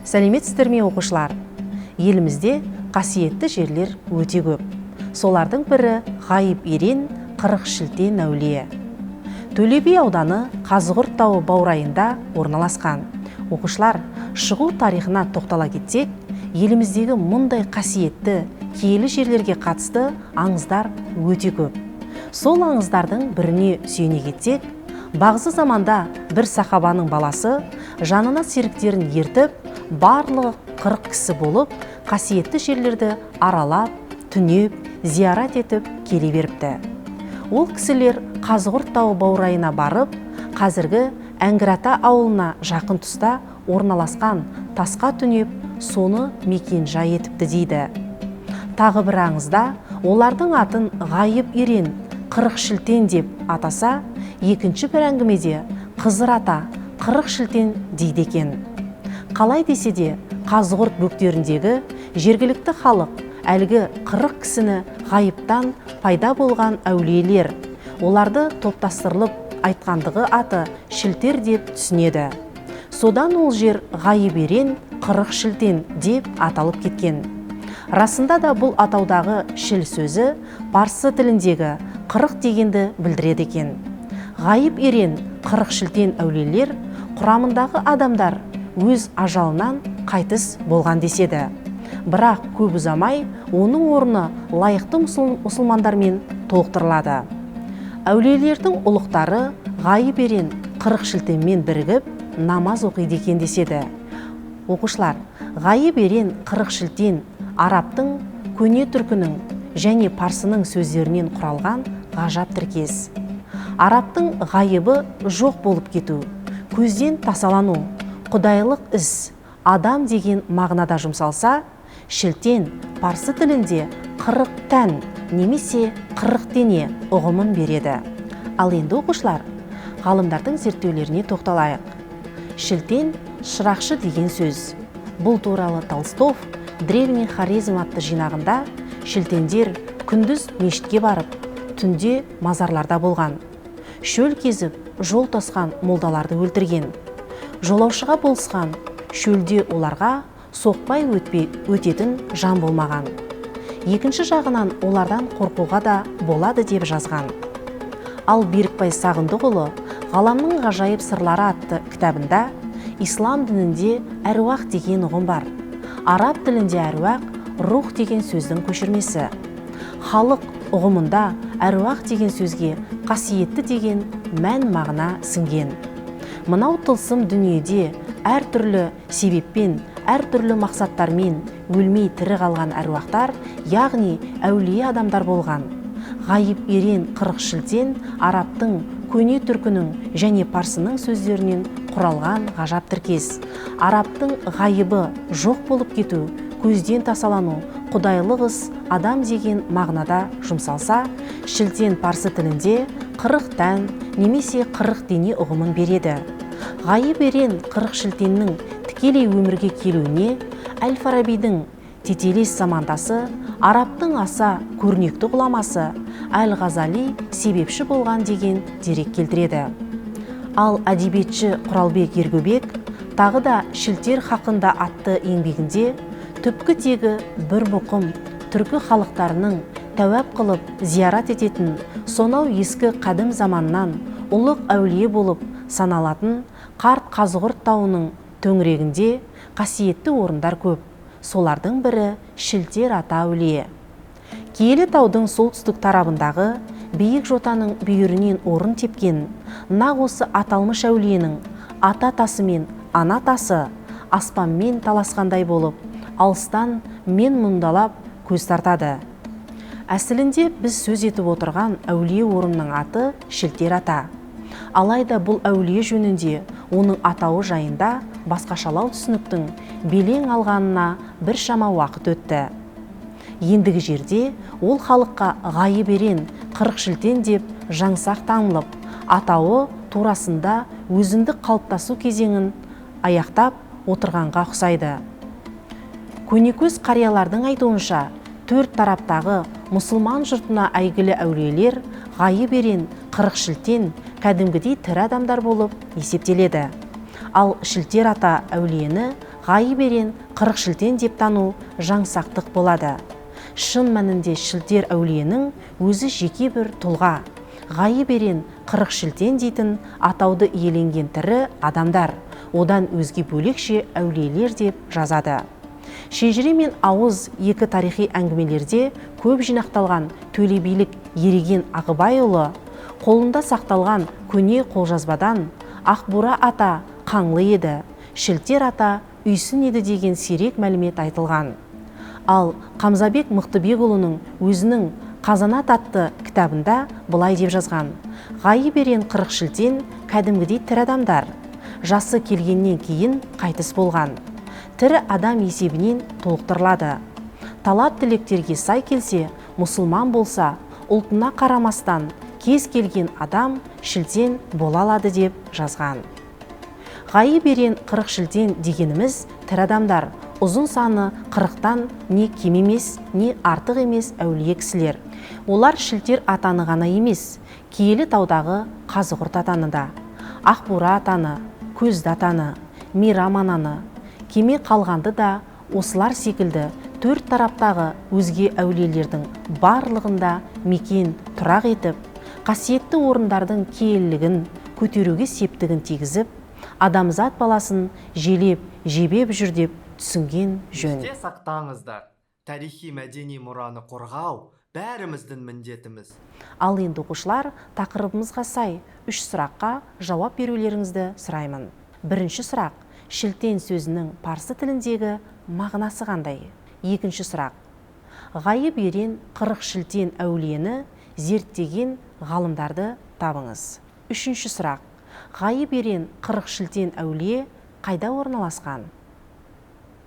Сәлеметсіздер ме оқушылар? Елімізде қасиетті жерлер өте көп. Солардың бірі Ғайып Ерен 40 шілтен әулие. Төле Би ауданы Қазығұрт тауы баурайында орналасқан. Оқушылар, шығу тарихына тоқтала кетсек, еліміздегі мұндай қасиетті киелі жерлерге қатысты аңыздар өте көп. Сол аңыздардың біріне сүйене кетсек, бағзы заманда бір сахабаның баласы жанына серіктерін ертіп, барлығы 40 кісі болып, қасиетті жерлерді аралап, түнеп, зиярат етіп келе беріпті. Ол кісілер Қазығұрт тауы баурайына барып, қазіргі Әңгірата ауылына жақын тұста орналасқан тасқа түнеп, соны мекен жай етіпті дейді. Тағы бір аңызда олардың атын Ғайып Ерен 40 шілтен деп атаса, екінші бір әңгімеде Қызыр ата 40 шілтен дейді екен. Қалай десе де, Қазығұрт бөктеріндегі жергілікті халық әлгі 40 кісіні ғайыптан пайда болған әулиелер, оларды топтастырылып айтқандығы аты шілтер деп түсінеді. Содан ол жер Ғайып Ерен 40 шілтен деп аталып кеткен. Расында да бұл атаудағы шіл сөзі парсы тіліндегі 40 дегенді білдіреді екен. Ғайып Ерен 40 шілтен әулиелер құрамындағы адамдар өз ажалынан қайтыс болған деседі. Бірақ көп ұзамай оның орны лайықты мұсылмандармен толықтырылады. Әулиелердің ұлықтары Ғайып Ерен 40 шілтенмен бірігіп намаз оқиды екен деседі. Оқушылар, Ғайып Ерен 40 шілтен араптың, көне түркінің және парсының сөздерінен құралған ғажап тіркес. Араптың ғайыбы жоқ болып кету, көзден тасалану, құдайлық іс, адам деген мағынада жұмсалса, шілтен парсы тілінде 40 тән немесе 40 дене ұғымын береді. Ал енді оқушылар, ғалымдардың зерттеулеріне тоқталайық. Шілтен шырақшы деген сөз. Бұл туралы Толстов Древний Хорезм атты жинағында шілтендер күндіз мешітке барып, түнде мазарларда болған. Шөл кезіп, жол тосқан молдаларды өлтірген. Жолаушыға болысқан, шөлде оларға соқпай өтетін жан болмаған. Екінші жағынан олардан қорқуға да болады деп жазған. Ал Берікбай Сағындықұлы «Ғаламның ғажайып сырлары» атты кітабында ислам дінінде әруақ деген ұғым бар. Араб тілінде әруақ рух деген сөздің көшірмесі. Халық ұғымында әруақ деген сөзге қасиетті деген мән мағына сіңген. Мынау тылсым дүниеде әртүрлі себеппен, әртүрлі мақсаттармен өлмей тірі қалған әруақтар, яғни әулие адамдар болған. Ғайып Ерен 40 шілтен араптың, көне түркінің және парсының сөздерінен құралған ғажап тіркес. Араптың ғайыбы жоқ болып кету, көзден тасалану, құдайлық іс, адам деген мағынада жұмсалса, шілтен парсы тілінде 40 тән немесе 40 дене ұғымын береді. Ғайып Ерен 40 шілтеннің тікелей өмірге келуіне Әл-Фарабидің тетелес замандасы, араптың аса көрнекті ғұламасы Әл-Ғазали себепші болған деген дерек келтіреді. Ал әдебиетші Құралбек Ергөбек тағы да шілтер хақында атты еңбегінде түпкі тегі бір мұқым түркі халықтарының тәуап қылып зиярат ететін сонау ескі қадым заманнан ұлық әулие болып саналатын қарт Қазығұрт тауының төңірегінде қасиетті орындар көп. Солардың бірі Шілтер ата әулие. Киелі таудың солтүстік тарабындағы биік жотаның бүйірінен орын тепкен нақ осы аталмыш әулиенің ата тасы мен ана тасы аспанмен таласқандай болып, алыстан мен мұндалап көз тартады. Әсілінде біз сөз етіп отырған әулие орынның аты Шілтер ата. Алайда бұл әулие жөнінде оның атауы жайында басқашалау түсініктің белең алғанына біршама уақыт өтті. Ендігі жерде ол халыққа Ғайып Ерен 40 шілтен деп жаңсақ танылып, атауы турасында өзіндік қалыптасу кезеңін аяқтап отырғанға ұқсайды. Көнекөз қариялардың айтуынша, төрт тараптағы мұсылман жұртына әйгілі әулиелер Ғайып Ерен 40 шілтен кәдімгідей тірі адамдар болып есептеледі. Ал Шілтер ата әулиені ғайып ерен, қырық шілтен деп тану жаңсақтық болады. Шын мәнінде шілтер әулиенің өзі жеке бір тұлға. Ғайып ерен, қырық шілтен дейтін атауды иеленген тірі адамдар, одан өзге бөлекше әулиелер деп жазады. Шежіре мен ауыз екі тарихи әңгімелерде көп жинақталған Төле билік Ереген Ағыбайұлы қолында сақталған көне қолжазбадан Ақбура ата қаңлы еді, Шілтер ата үйсін еді деген сирек мәлімет айтылған. Ал Қамзабек Мықтыбекұлының өзінің Қазанат атты кітабында былай деп жазған: ғайып ерен, қырық шілтен кәдімгідей тірі адамдар, жасы келгеннен кейін қайтыс болған, тірі адам есебінен толықтырылады. Талап тілектерге сай келсе, мұсылман болса, ұлтына қарамастан кез келген адам шілтен бола алады деп жазған. Ғайып ерен, қырық шілтен дегеніміз тірі адамдар, ұзын саны қырықтан не кем емес, не артық емес әулие кісілер. Олар Шілтер атаны ғана емес, Киелі таудағы Қазығұрт атаны да, Ақбура атаны, Көзді атаны, Мейрам ананы, Кеме қалғанды да осылар секілді төрт тараптағы өзге әулиелердің барлығында мекен тұрақ етіп, қасиетті орындардың киелілігін көтеруге септігін тигізіп, адамзат баласын желеп, жебеп жүр деп түсінген жөн. Есте сақтаңыздар, тарихи мәдени мұраны қорғау бәріміздің міндетіміз. Ал енді оқушылар, тақырыбымызға сай 3 сұраққа жауап берулеріңізді сұраймын. Бірінші сұрақ: шілтен сөзінің парсы тіліндегі мағынасы қандай? Екінші сұрақ: ғайып ерен, қырық шілтен әулиені зерттеген ғалымдарды табыңыз. Үшінші сұрақ: ғайып ерен, қырық шілтен әулие қайда орналасқан?